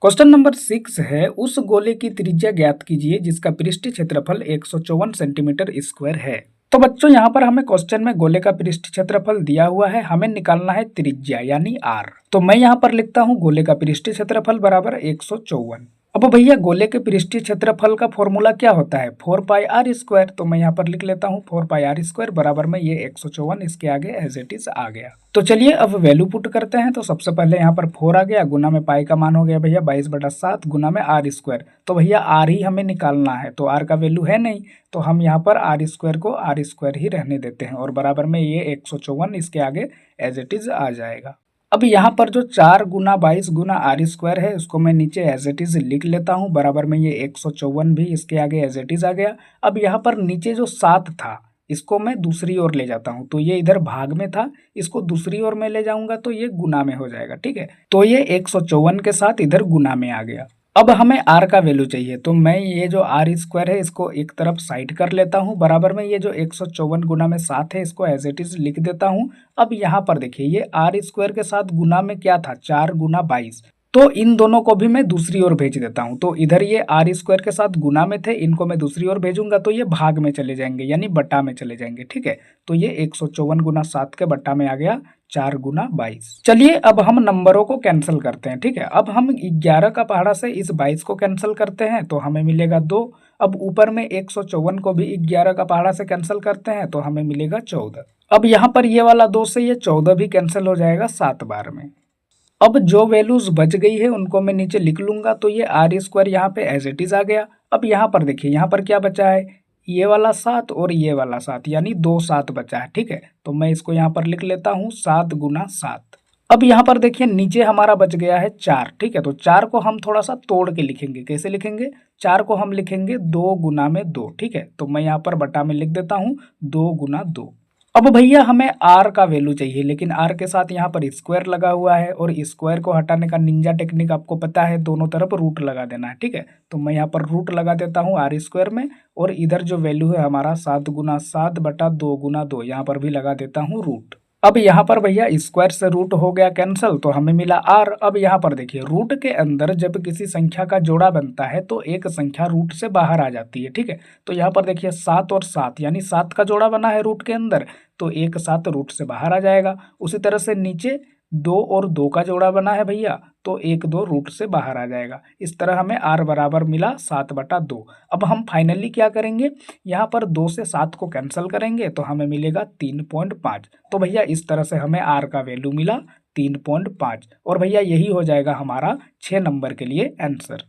Question number 6 है, उस गोले की त्रिज्या ज्ञात कीजिए जिसका पृष्ठीय क्षेत्रफल 154 सेंटीमीटर स्क्वायर है। तो बच्चों यहाँ पर हमें क्वेश्चन में गोले का पृष्ठीय क्षेत्रफल दिया हुआ है, हमें निकालना है त्रिज्या यानी आर। तो मैं यहाँ पर लिखता हूँ गोले का पृष्ठीय क्षेत्रफल बराबर 154। अब भैया गोले के पृष्ठीय क्षेत्रफल का फॉर्मूला क्या होता है, 4 पाई आर स्क्वायर। तो मैं यहाँ पर लिख लेता हूँ 4 पाई आर स्क्वायर बराबर में ये 154, इसके आगे एज इट इज आ गया। तो चलिए अब वैल्यू पुट करते हैं। तो सबसे पहले यहाँ पर 4 आ गया, गुना में पाई का मान हो गया भैया 22/7 गुना में आर स्क्वायर। तो भैया आर ही हमें निकालना है, तो आर का वैल्यू है नहीं, तो हम यहाँ पर आर स्क्वायर को आर स्क्वायर ही रहने देते हैं और बराबर में ये 154 इसके आगे एज इट इज आ जाएगा। अब यहाँ पर जो 4 गुना 22 गुना आर स्क्वायर है उसको मैं नीचे एज इट इज लिख लेता हूँ, बराबर में ये 154 भी इसके आगे एज इट इज आ गया। अब यहाँ पर नीचे जो 7 था इसको मैं दूसरी ओर ले जाता हूँ, तो ये इधर भाग में था, इसको दूसरी ओर में ले जाऊंगा तो ये गुना में हो जाएगा। ठीक है, तो ये 154 के साथ इधर गुना में आ गया। अब हमें आर का वैल्यू चाहिए, तो मैं ये जो आर स्क्वायर है इसको एक तरफ साइड कर लेता हूँ, बराबर में ये जो 154 गुना में 7 है इसको एज इट इज लिख देता हूँ। अब यहाँ पर देखिए ये आर स्क्वायर के साथ गुना में क्या था, 4 गुना 22, तो इन दोनों को भी मैं दूसरी ओर भेज देता हूं। तो इधर ये आर स्क्वायर के साथ गुना में थे, इनको मैं दूसरी ओर भेजूंगा तो ये भाग में चले जाएंगे यानी बट्टा में चले जाएंगे। ठीक है, तो ये 154 गुना 7 के बट्टा में आ गया 4 गुना 22। चलिए अब हम नंबरों को कैंसिल करते हैं। ठीक है, अब हम 11 का पहाड़ा से इस 22 को कैंसिल करते हैं तो हमें मिलेगा 2। अब ऊपर में 154 को भी 11 का पहाड़ा से कैंसिल करते हैं तो हमें मिलेगा 14। अब यहाँ पर ये वाला 2 से ये 14 भी कैंसिल हो जाएगा 7 बार में। अब जो वैल्यूज बच गई है उनको मैं नीचे लिख लूंगा, तो ये आर स्क्वायर यहाँ पे एज इट इज आ गया। अब यहाँ पर देखिए यहाँ पर क्या बचा है, ये वाला 7 और ये वाला 7 यानी 2 7 बचा है। ठीक है, तो मैं इसको यहाँ पर लिख लेता हूँ 7 गुना 7। अब यहाँ पर देखिए नीचे हमारा बच गया है 4। ठीक है, तो 4 को हम थोड़ा सा तोड़ के लिखेंगे, कैसे लिखेंगे, 4 को हम लिखेंगे 2 गुना में 2। ठीक है, तो मैं यहाँ पर बटा में लिख देता हूँ 2 गुना 2। अब भैया हमें आर का वैल्यू चाहिए, लेकिन आर के साथ यहाँ पर स्क्वायर लगा हुआ है और स्क्वायर को हटाने का निंजा टेक्निक आपको पता है, दोनों तरफ रूट लगा देना है। ठीक है, तो मैं यहाँ पर रूट लगा देता हूँ आर स्क्वायर में, और इधर जो वैल्यू है हमारा 7 गुना 7 बटा 2 गुना 2 यहाँ पर भी लगा देता हूँ रूट। अब यहाँ पर भैया स्क्वायर से रूट हो गया कैंसल, तो हमें मिला आर। अब यहाँ पर देखिए रूट के अंदर जब किसी संख्या का जोड़ा बनता है तो एक संख्या रूट से बाहर आ जाती है। ठीक है, तो यहाँ पर देखिए 7 और 7 यानी 7 का जोड़ा बना है रूट के अंदर, तो एक 7 रूट से बाहर आ जाएगा। उसी तरह से नीचे 2 और 2 का जोड़ा बना है भैया, तो 1 2 रूट से बाहर आ जाएगा। इस तरह हमें आर बराबर मिला 7 बटा 2। अब हम फाइनली क्या करेंगे, यहाँ पर 2 से 7 को कैंसिल करेंगे तो हमें मिलेगा 3.5। तो भैया इस तरह से हमें आर का वैल्यू मिला 3.5, और भैया यही हो जाएगा हमारा 6 नंबर के लिए आंसर।